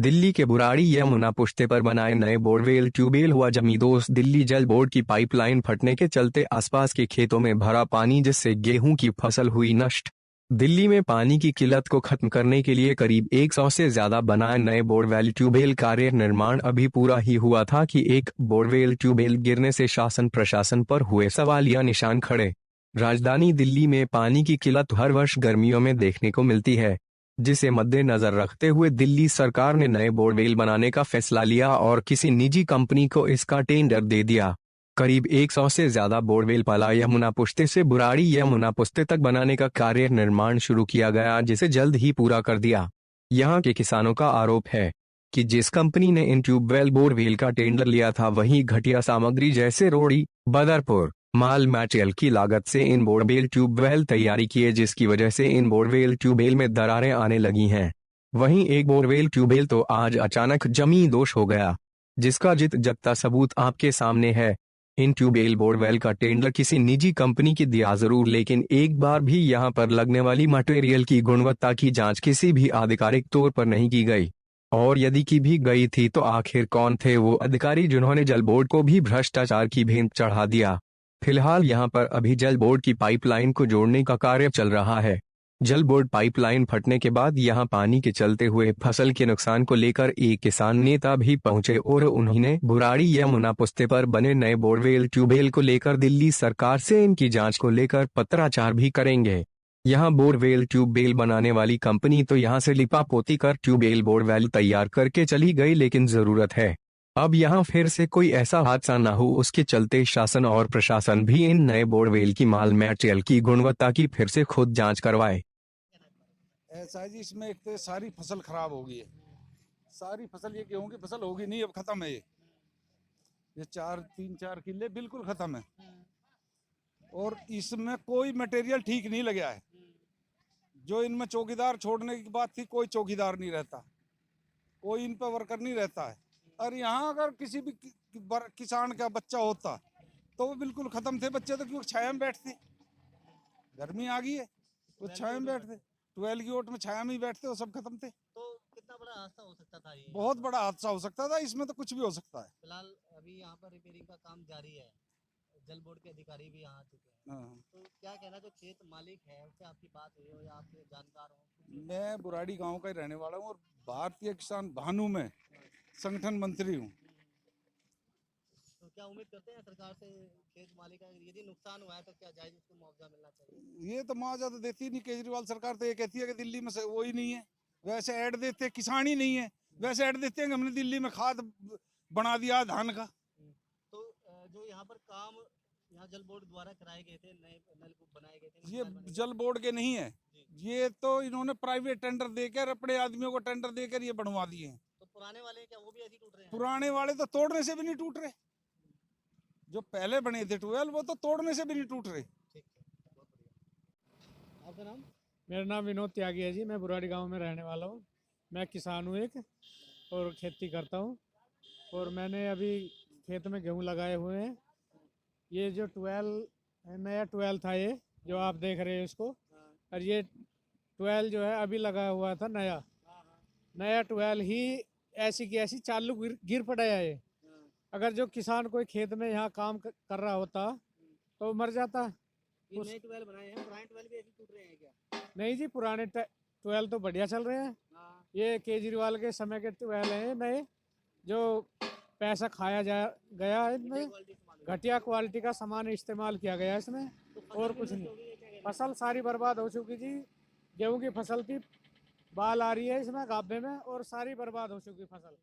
दिल्ली के बुराड़ी यमुना पुश्ते पर बनाए नए बोरवेल ट्यूबवेल हुआ जमींदोज। दिल्ली जल बोर्ड की पाइपलाइन फटने के चलते आसपास के खेतों में भरा पानी, जिससे गेहूं की फसल हुई नष्ट। दिल्ली में पानी की किल्लत को खत्म करने के लिए करीब 100 से ज्यादा बनाए नए बोरवेल ट्यूबवेल कार्य निर्माण अभी पूरा ही हुआ था कि एक बोरवेल ट्यूबवेल गिरने से शासन प्रशासन पर हुए सवालिया निशान खड़े। राजधानी दिल्ली में पानी की किल्लत हर वर्ष गर्मियों में देखने को मिलती है, जिसे मद्देनजर रखते हुए दिल्ली सरकार ने नए बोरवेल बनाने का फैसला लिया और किसी निजी कंपनी को इसका टेंडर दे दिया। करीब 100 से ज्यादा बोरवेल पाला यमुना पुश्ते से बुराड़ी यमुना पुश्ते तक बनाने का कार्य निर्माण शुरू किया गया, जिसे जल्द ही पूरा कर दिया। यहाँ के किसानों का आरोप है कि जिस कंपनी ने इन ट्यूबवेल बोरवेल का टेंडर लिया था, वही घटिया सामग्री जैसे रोड़ी, बदरपुर माल मटेरियल की लागत से इन बोरवेल ट्यूबवेल तैयारी किए, जिसकी वजह से इन बोरवेल ट्यूबवेल में दरारें आने लगी हैं। वहीं एक बोरवेल ट्यूबवेल तो आज अचानक जमी दोष हो गया, जिसका जित जगता सबूत आपके सामने है। इन ट्यूबवेल बोरवेल का टेंडर किसी निजी कंपनी की दिया जरूर, लेकिन एक बार भी यहां पर लगने वाली मटेरियल की गुणवत्ता की जांच किसी भी आधिकारिक तौर पर नहीं की गई। और यदि की भी गई थी तो आखिर कौन थे वो अधिकारी जिन्होंने जल बोर्ड को भी भ्रष्टाचार की भेंट चढ़ा दिया। फिलहाल यहां पर अभी जल बोर्ड की पाइपलाइन को जोड़ने का कार्य चल रहा है। जल बोर्ड पाइपलाइन फटने के बाद यहां पानी के चलते हुए फसल के नुकसान को लेकर एक किसान नेता भी पहुंचे और उन्होंने बुराड़ी यमुना पुश्ते पर बने नए बोरवेल ट्यूबवेल को लेकर दिल्ली सरकार से इनकी जांच को लेकर पत्राचार भी करेंगे। यहां बोरवेल ट्यूबवेल बनाने वाली कंपनी तो यहां से लिपापोती कर ट्यूबवेल बोरवेल तैयार करके चली गई, लेकिन जरूरत है अब यहां फिर से कोई ऐसा हादसा न हो, उसके चलते शासन और प्रशासन भी इन नए बोरवेल की माल मटेरियल की गुणवत्ता की फिर से खुद जांच करवाए। ऐसा है जी, इसमें एक तो सारी फसल खराब हो गई है। सारी फसल, ये गेहूं की फसल होगी नहीं, अब खत्म है। ये 3-4 किले बिल्कुल खत्म है। और इसमें कोई मटेरियल ठीक नहीं लगा है। जो इनमें चौकीदार छोड़ने की बात थी, कोई चौकीदार नहीं रहता, कोई इन पर वर्कर नहीं रहता है। और यहाँ अगर किसी भी किसान का बच्चा होता तो वो बिल्कुल खत्म थे बच्चे, तो क्यों छाया में बैठते। गर्मी आ गई है, वो छाया में बैठते, 12 की ओट में छाया में ही बैठते, वो सब खत्म थे। तो कितना बड़ा हादसा हो सकता था ये? बहुत बड़ा हादसा हो सकता था, इसमें तो कुछ भी हो सकता है। फिलहाल अभी यहाँ पर रिपेयरिंग का काम जारी है, जल बोर्ड के अधिकारी भी यहाँ आ चुके हैं। हाँ। तो क्या कहना, जो खेत मालिक है उससे आपकी बात हुई हो या आपके जानकार हो? मैं बुराड़ी गांव का ही रहने वाला हूँ और भारतीय किसान भानु में संगठन मंत्री हूँ। तो क्या उम्मीद करते हैं सरकार से खेत मालिक का यदि नुकसान हुआ है तो क्या जायज उसको मुआवजा मिलना चाहिए? ये तो मुआवजा तो देती नहीं केजरीवाल सरकार, तो ये कहती है कि दिल्ली में वो ही नहीं है। वैसे ऐड देते किसान ही नहीं है, वैसे ऐड देते हैं कि हमने दिल्ली में खाद बना दिया धान का। तो जो यहाँ पर काम यहाँ जल बोर्ड द्वारा कराए गए थे, नए नलकूप बनाए गए थे, ये जल बोर्ड के नहीं है, ये तो इन्होंने प्राइवेट टेंडर देकर अपने आदमियों को टेंडर देकर ये बनवा दिए हैं। तो पुराने वाले क्या वो भी ऐसे टूट रहे हैं? पुराने वाले तो तोड़ने से भी नहीं टूट रहे, जो पहले बने थे 12 वो तो तोड़ने से भी नहीं टूट रहे। ठीक है, बहुत बढ़िया। आपका नाम? मेरा नाम विनोद त्यागी है जी। मैं बुराड़ी गांव में रहने वाला हूँ। मैं किसान हूँ एक, और खेती करता हूँ। और मैंने अभी खेत में गेहूँ लगाए हुए हैं। ये जो 12 नया 12 था, ये जो आप देख रहे हैं इसको, और ये 12 जो है अभी लगा हुआ था नया 12 ही ऐसी की ऐसी चालू गिर पड़ा है ये। अगर जो किसान कोई खेत में यहाँ काम कर रहा होता तो मर जाता। ये नए 12 बनाए हैं, पुराने 12 भी ऐसे टूट रहे हैं क्या? नहीं जी, पुराने 12 तो बढ़िया चल रहे हैं। ये केजरीवाल के समय के 12 हैं नए, जो पैसा खाया गया है इनमें, घटिया क्वालिटी का सामान इस्तेमाल किया गया इसमें, और कुछ नहीं। फसल सारी बर्बाद हो चुकी जी। गेहूं की फसल थी, बाल आ रही है इसमें गाभे में, और सारी बर्बाद हो चुकी फसल।